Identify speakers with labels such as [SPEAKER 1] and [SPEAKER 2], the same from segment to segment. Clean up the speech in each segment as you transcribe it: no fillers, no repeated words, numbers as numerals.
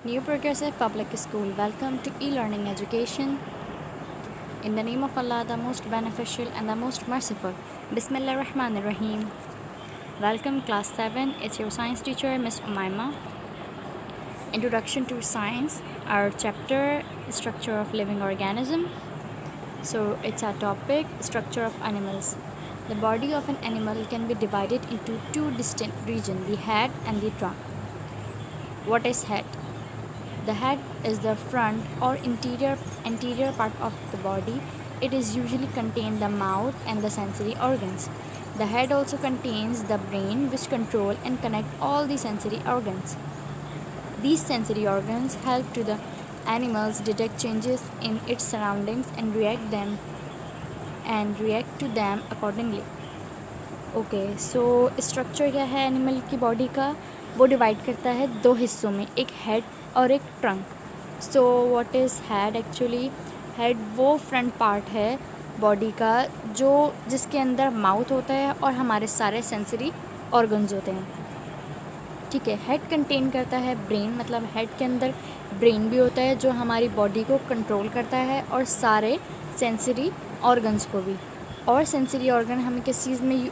[SPEAKER 1] New Progressive Public School, welcome to e-learning education. In the name of Allah, the most beneficial and the most merciful. Bismillah ar-Rahman ar-Rahim. Welcome class 7. It's your science teacher, Miss Umaima. Introduction to science, our chapter structure of living organism. So it's our topic, structure of animals. The body of an animal can be divided into two distinct regions, the head and the trunk. What is head? The head is the front or anterior part of the body. It is usually contain the mouth and the sensory organs. The head also contains the brain, which control and connect all the sensory organs. These sensory organs help to the animals detect changes in its surroundings and react to them accordingly. Okay so structure क्या है animal की body का? वो divide करता है दो हिस्सों में, एक हेड और एक trunk. So what is head? Actually head वो फ्रंट पार्ट है बॉडी का जिसके अंदर माउथ होता है और हमारे सारे सेंसरी ऑर्गन्स होते हैं. ठीक है. हेड कंटेन करता है ब्रेन, मतलब हेड के अंदर ब्रेन भी होता है जो हमारी बॉडी को कंट्रोल करता है और सारे सेंसरी ऑर्गन्स को भी. और सेंसरी ऑर्गन हमें किस चीज़ में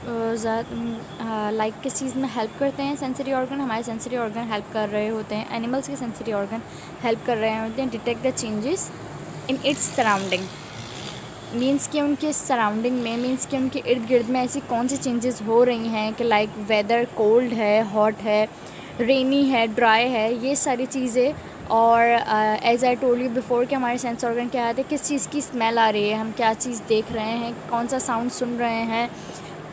[SPEAKER 1] किस चीज़ में हेल्प करते हैं? सेंसरी ऑर्गन हमारे सेंसरी ऑर्गन हेल्प कर रहे होते हैं, एनिमल्स के सेंसरी ऑर्गन हेल्प कर रहे होते हैं detect the changes in its surrounding. Means कि उनके सराउंडिंग में, मीन्स कि उनके इर्द गिर्द में ऐसी कौन सी चेंजेस हो रही हैं कि लाइक वेदर कोल्ड है, हॉट है, रेनी है, ड्राई है, ये सारी चीज़ें. और as I told you before कि हमारे सेंस ऑर्गन क्या आते हैं, किस चीज़ की स्मेल आ रही है, हम क्या चीज़ देख रहे हैं, कौन सा साउंड सुन रहे हैं,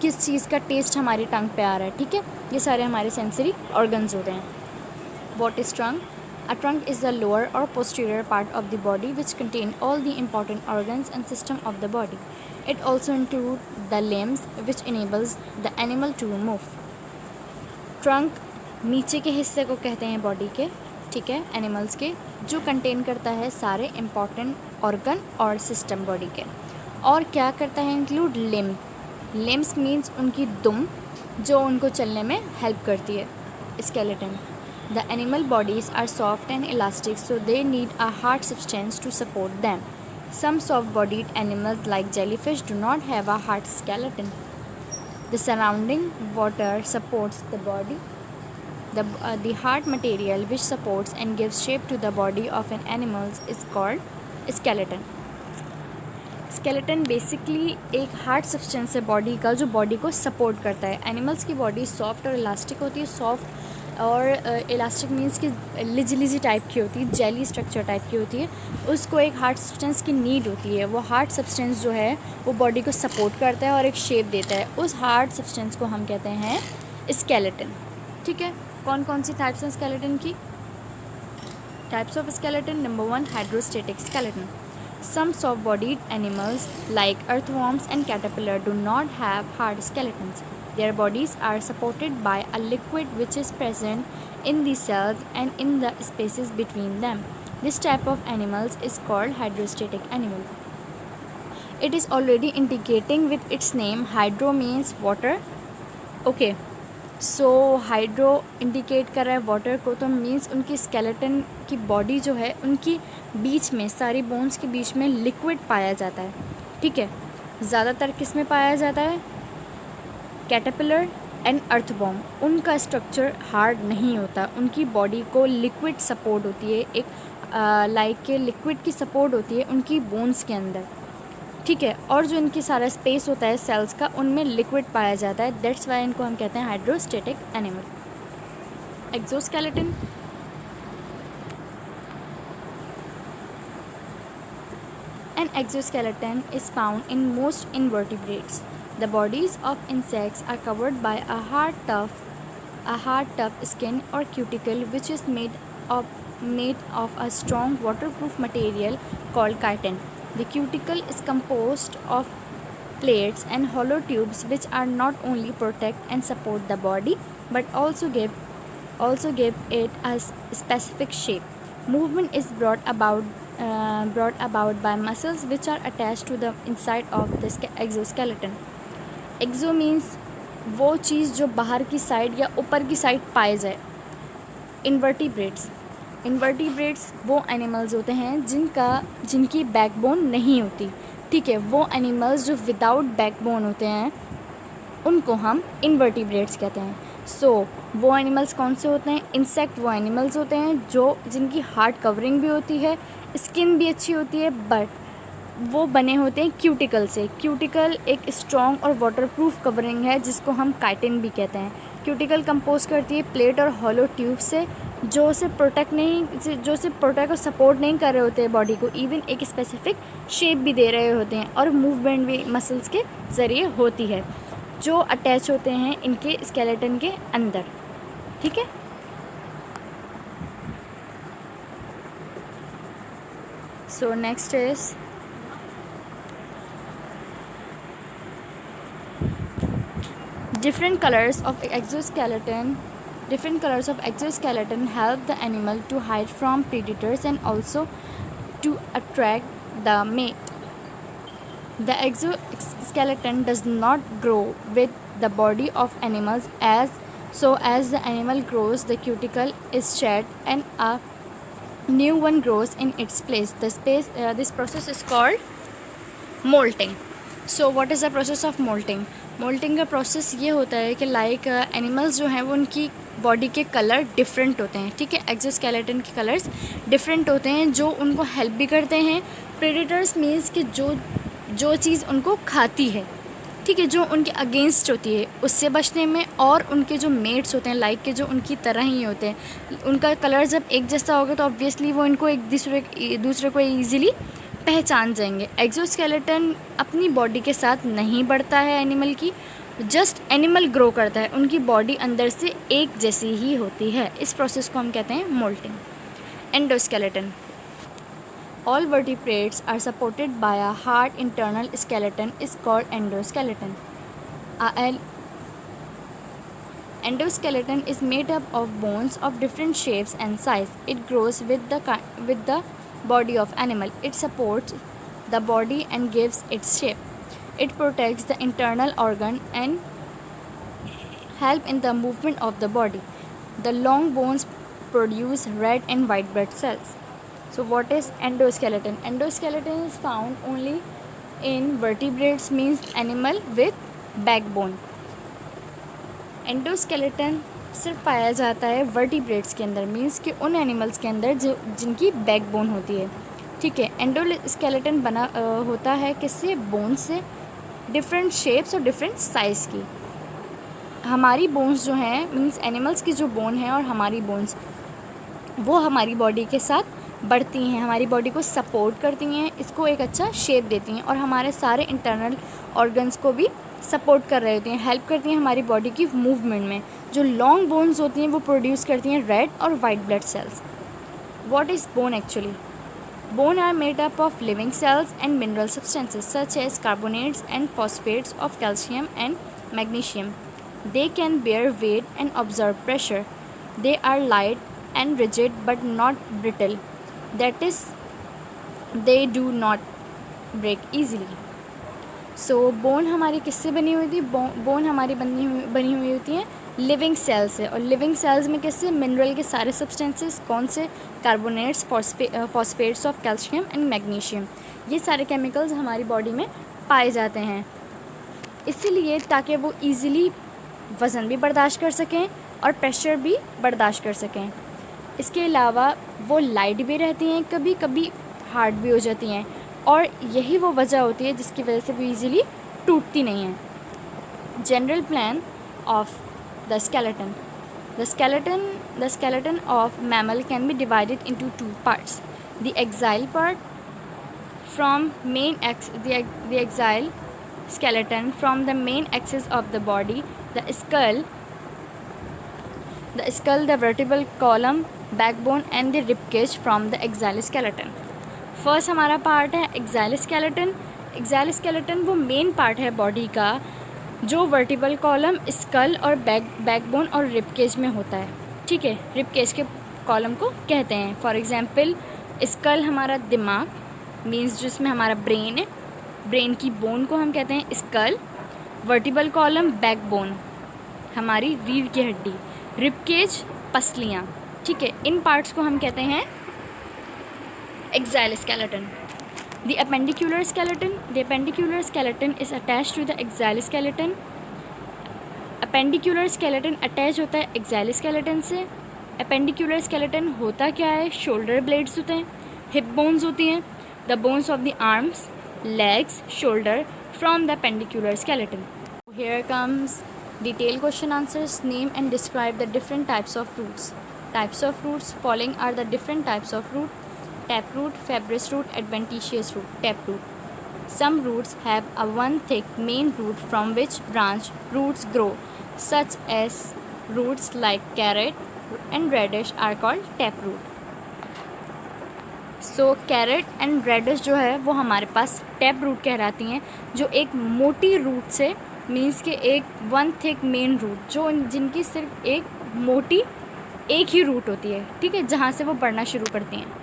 [SPEAKER 1] किस चीज़ का टेस्ट हमारी टंग पे आ रहा है. ठीक है. ये सारे हमारे सेंसरी ऑर्गन्स होते हैं. What is trunk? A trunk is the lower or posterior part of the body which contain all the important organs and system of the body. It also includes the limbs which enables the animal to move. Trunk नीचे के हिस्से को कहते हैं body के, ठीक है, animals के, जो कंटेन करता है सारे इम्पॉर्टेंट ऑर्गन और सिस्टम बॉडी के. और क्या करता है? Include limb. लिम्स मीन्स उनकी दुम जो उनको चलने में हेल्प करती है. Skeleton. The animal bodies are soft and elastic, so they need a hard substance to support them. Some soft-bodied animals like jellyfish do not have a hard skeleton. The surrounding water supports the body. The hard material which supports and gives shape to the body of an animal is called skeleton. Skeleton basically एक hard substance है body का जो body को support करता है. Animals की body soft और elastic होती है. सॉफ्ट और इलास्टिक मीन्स कि लिजी टाइप की होती है, जेली स्ट्रक्चर टाइप की होती है. उसको एक हार्ड सब्सटेंस की नीड होती है. वो हार्ड सब्सटेंस जो है वो बॉडी को सपोर्ट करता है और एक शेप देता है. उस हार्ड सब्सटेंस को हम कहते हैं स्केलेटन. ठीक है. कौन कौन सी टाइप्स हैं स्केलेटन की? Types of skeleton. Number 1, hydrostatic skeleton. Some soft-bodied animals like earthworms and caterpillar do not have hard skeletons. Their bodies are supported by a liquid which is present in the cells and in the spaces between them. This type of animals is called hydrostatic animal. It is already indicating with its name. Hydro means water. Okay. So hydro indicate कर रहा है water को, तो means उनकी skeleton की body जो है उनकी बीच में, सारी बोन्स के बीच में लिक्विड पाया जाता है. ठीक है. ज़्यादातर किस में पाया जाता है? Caterpillar and earthworm. उनका स्ट्रक्चर हार्ड नहीं होता, उनकी बॉडी को लिक्विड सपोर्ट होती है, एक लिक्विड की सपोर्ट होती है उनकी बोन्स के अंदर. ठीक है. और जो इनकी सारा स्पेस होता है सेल्स का, उनमें लिक्विड पाया जाता है. दैट्स वाई इनको हम कहते हैं hydrostatic animal. Exoskeleton. An exoskeleton is found in most invertebrates. The bodies of insects are covered by a hard tough skin or cuticle which is made of a strong waterproof material called chitin. The cuticle is composed of plates and hollow tubes which are not only protect and support the body but also give it a specific shape. Movement is brought about by muscles which are attached to the inside of the exoskeleton. Exo means वो चीज़ जो बाहर की side या ऊपर की side पाए जाए. Invertebrates. Invertebrates वो एनिमल्स होते हैं जिनकी बैकबोन नहीं होती, ठीक है। वो एनिमल्स जो विदाउट बैकबोन होते हैं उनको हम इनवर्टिब्रेट्स कहते हैं। सो वो एनिमल्स कौन से होते हैं? इंसेक्ट वो एनिमल्स होते हैं जिनकी हार्ड कवरिंग भी होती है, स्किन भी अच्छी होती है, बट वो बने होते हैं क्यूटिकल से। क्यूटिकल एक स्ट्रॉन्ग और वाटरप्रूफ कवरिंग है जिसको हम काइटिन भी कहते हैं। क्यूटिकल कंपोज करती है प्लेट और हॉलो ट्यूब से, जो उसे प्रोटेक्ट और सपोर्ट नहीं कर रहे होते हैं बॉडी को, इवन एक स्पेसिफिक शेप भी दे रहे होते हैं, और मूवमेंट भी मसल्स के ज़रिए होती है जो अटैच होते हैं इनके स्केलेटन के अंदर, ठीक है। So next is different colors of exoskeleton help the animal to hide from predators and also to attract the mate. The exoskeleton does not grow with the body of animals, as the animal grows the cuticle is shed and a new one grows in its place. This process is called molting. So what is the process of moulting? Moulting का process ये होता है कि like animals जो हैं वो उनकी body के कलर डिफरेंट होते हैं, ठीक है। एक्सोस्केलेटन के कलर्स डिफरेंट होते हैं जो उनको हेल्प भी करते हैं। प्रेडेटर्स मीन्स कि जो चीज़ उनको खाती है, ठीक है, जो उनके अगेंस्ट होती है उससे बचने में, और उनके जो मेट्स होते हैं लाइक के जो उनकी तरह ही होते हैं, उनका कलर जब एक जैसा होगा तो ऑब्वियसली वो इनको एक दूसरे को ईजिली पहचान जाएंगे। एक्सोस्केलेटन अपनी बॉडी के साथ नहीं बढ़ता है एनिमल की, जस्ट एनिमल ग्रो करता है, उनकी बॉडी अंदर से एक जैसी ही होती है। इस प्रोसेस को हम कहते हैं moulting. Endoskeleton all vertebrates are supported by a hard internal skeleton is called endoskeleton. Endoskeleton is made up of bones of different shapes and size. It grows with the body of animal. It supports the body and gives its shape. It protects the internal organ and help in the movement of the body. The long bones produce red and white blood cells. So what is endoskeleton? Endoskeleton is found only in vertebrates, means animal with backbone. Endoskeleton सिर्फ पाया जाता है vertebrates के अंदर, means कि उन animals के अंदर जिनकी बैकबोन होती है, ठीक है। एंडोस्केलेटन बना होता है किससे? बोन से, डिफरेंट शेप्स और डिफरेंट साइज़ की। हमारी बोन्स जो हैं, मीन्स एनिमल्स की जो बोन है और हमारी बोन्स, वो हमारी बॉडी के साथ बढ़ती हैं, हमारी बॉडी को सपोर्ट करती हैं, इसको एक अच्छा शेप देती हैं, और हमारे सारे इंटरनल ऑर्गन्स को भी सपोर्ट कर रहे होती हैं, हेल्प करती हैं हमारी बॉडी की मूवमेंट में। जो लॉन्ग बोन्स होती हैं वो प्रोड्यूस करती हैं रेड और white blood cells. What is bone actually? Bone are made up of living cells and mineral substances such as carbonates and phosphates of calcium and magnesium. They can bear weight and observe pressure. They are light and rigid but not brittle, that is they do not break easily. So bone हमारी किससे बनी हुई थी? Bone हमारी बनी हुई होती है लिविंग सेल्स से, और लिविंग सेल्स में किससे? मिनरल के सारे सब्सटेंसेस। कौन से? Carbonates, phosphates of calcium and magnesium. ये सारे केमिकल्स हमारी बॉडी में पाए जाते हैं, इसीलिए ताकि वो ईज़िली वज़न भी बर्दाश्त कर सकें और प्रेशर भी बर्दाश्त कर सकें। इसके अलावा वो लाइट भी रहती हैं, कभी कभी हार्ड भी हो जाती हैं, और यही वो वजह होती है जिसकी वजह से वो ईज़िली टूटती नहीं है। General plan of the skeleton. The skeleton of mammal can be divided into two parts. The axial part from the axial skeleton from the main axis of the body, the skull, the vertebral column, backbone and the ribcage from the axial skeleton. First हमारा part है exile skeleton. Exile skeleton वो main part है body का जो vertebral column, school और backbone और ribcage में होता है, ठीक है। रिबकेज के कॉलम को कहते हैं, फॉर एग्जांपल स्कल हमारा दिमाग, मीन्स जिसमें हमारा ब्रेन है, ब्रेन की बोन को हम कहते हैं स्कल। वर्टिबल कॉलम बैकबोन हमारी रीढ़ की हड्डी, रिबकेज पसलियाँ, ठीक है, इन पार्ट्स को हम कहते हैं exoskeleton. The appendicular skeleton is attached to the exoskeleton. Appendicular skeleton attach होता है exoskeleton से. Appendicular skeleton होता क्या है? Shoulder blades होते हैं, hip bones होती हैं, the bones of the arms, legs, shoulder from the appendicular skeleton. Here comes detailed question answers. Name and describe the different types of roots. Types of roots. Following are the different types of root. Taproot, fibrous root, adventitious root. Taproot. Some roots have a one thick main root from which branch roots grow, such as roots like carrot and radish are called taproot. So carrot and radish जो है वो हमारे पास taproot कहलाती हैं, जो एक मोटी root से मीन्स के एक वन थिक मेन रूट, जो जिनकी सिर्फ एक मोटी एक ही रूट होती है, ठीक है, जहाँ से वो बढ़ना शुरू करती हैं.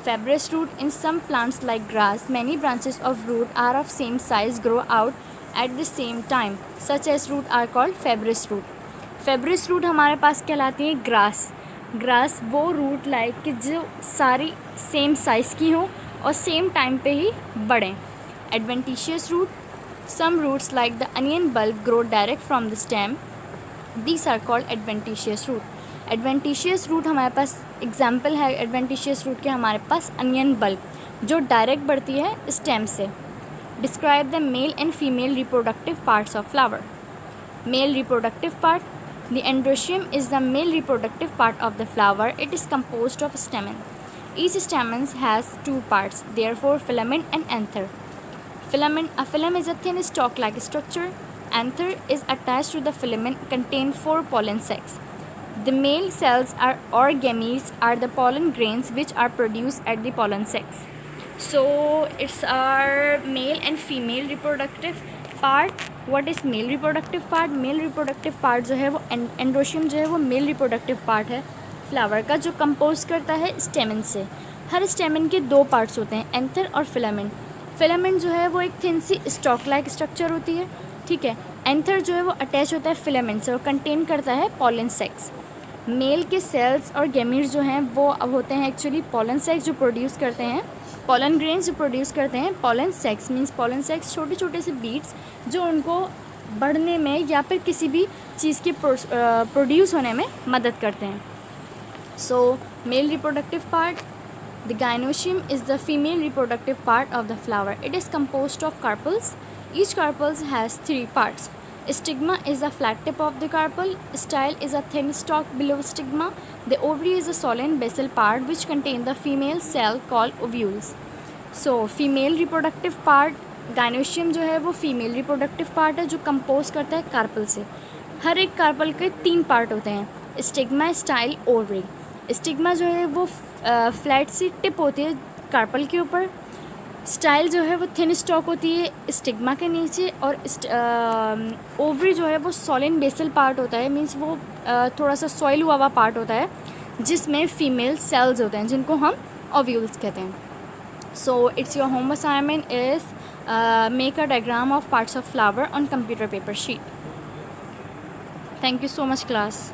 [SPEAKER 1] Fibrous root. In some plants like grass, many branches of root are of same size grow out at the same time. Such as root are called fibrous root. Fibrous root हमारे पास कहलाती है ग्रास वो root like कि जो सारी same size की हो और सेम टाइम पे ही बढ़ें. Adventitious root. Some roots like the onion bulb grow direct from the stem. These are called adventitious root. Adventitious root हमारे पास एग्जाम्पल है एडवेंटिशियस रूट के हमारे पास अनियन बल्ब, जो डायरेक्ट बढ़ती है स्टेम से. Describe the male and female reproductive parts of flower. Male reproductive part. The androecium is the male reproductive part of the flower. It is composed of stamen. Each stamen has two parts, therefore filament and anther. Filament. A filament is a thin stalk-like structure. Anther is attached to the filament, contain 4 pollen sacs. The male cells or gametes are the pollen grains which are produced at the pollen sacs. So it's our male and female reproductive part. What is male reproductive part? Male reproductive part जो है वो androecium जो है वो mail reproductive part है flower का, जो compose करता है स्टेमन से. हर स्टेमन के 2 पार्ट्स होते हैं, एंथर और फिलामेंट. फिलामेंट जो है वो एक थिन सी स्टॉक लाइक स्ट्रक्चर होती है, ठीक है. एंथर जो है वो अटैच होता है फिलामेंट से और कंटेन करता है पॉलन सेक्स. मेल के सेल्स और गैमीट्स जो हैं वो अब होते हैं एक्चुअली पॉलन सेक्स जो प्रोड्यूस करते हैं, पॉलन ग्रेन्स जो प्रोड्यूस करते हैं. Pollen sex means pollen sex छोटे छोटे से बीड्स जो उनको बढ़ने में या फिर किसी भी चीज़ की प्रोड्यूस होने में मदद करते हैं. So male reproductive part. The gynoecium is the female reproductive part of the flower. It is composed of carpels. Each carpel has 3 parts. Stigma is the flat tip of the carpel. Style is a thin stalk below stigma. The ovary is a solen basal part which contain the female cell called ovules. So female reproductive part, gynoecium जो है वो female reproductive part है जो compose करता है carpel से. हर एक carpel के 3 पार्ट होते हैं, स्टिग्मा, स्टाइल, ओवरी. स्टिग्मा जो है वो फ्लैट सी टिप होती है कार्पल के ऊपर. स्टाइल जो है वो थिन स्टॉक होती है स्टिग्मा के नीचे. और ओवरी जो है वो सॉलिन बेसल पार्ट होता है, मीन्स वो थोड़ा सा सॉइल हुआ हुआ पार्ट होता है जिसमें फीमेल सेल्स होते हैं जिनको हम ओव्यूल्स कहते हैं. So it's your home assignment is make a diagram of parts of flower on computer paper sheet. Thank you so much class.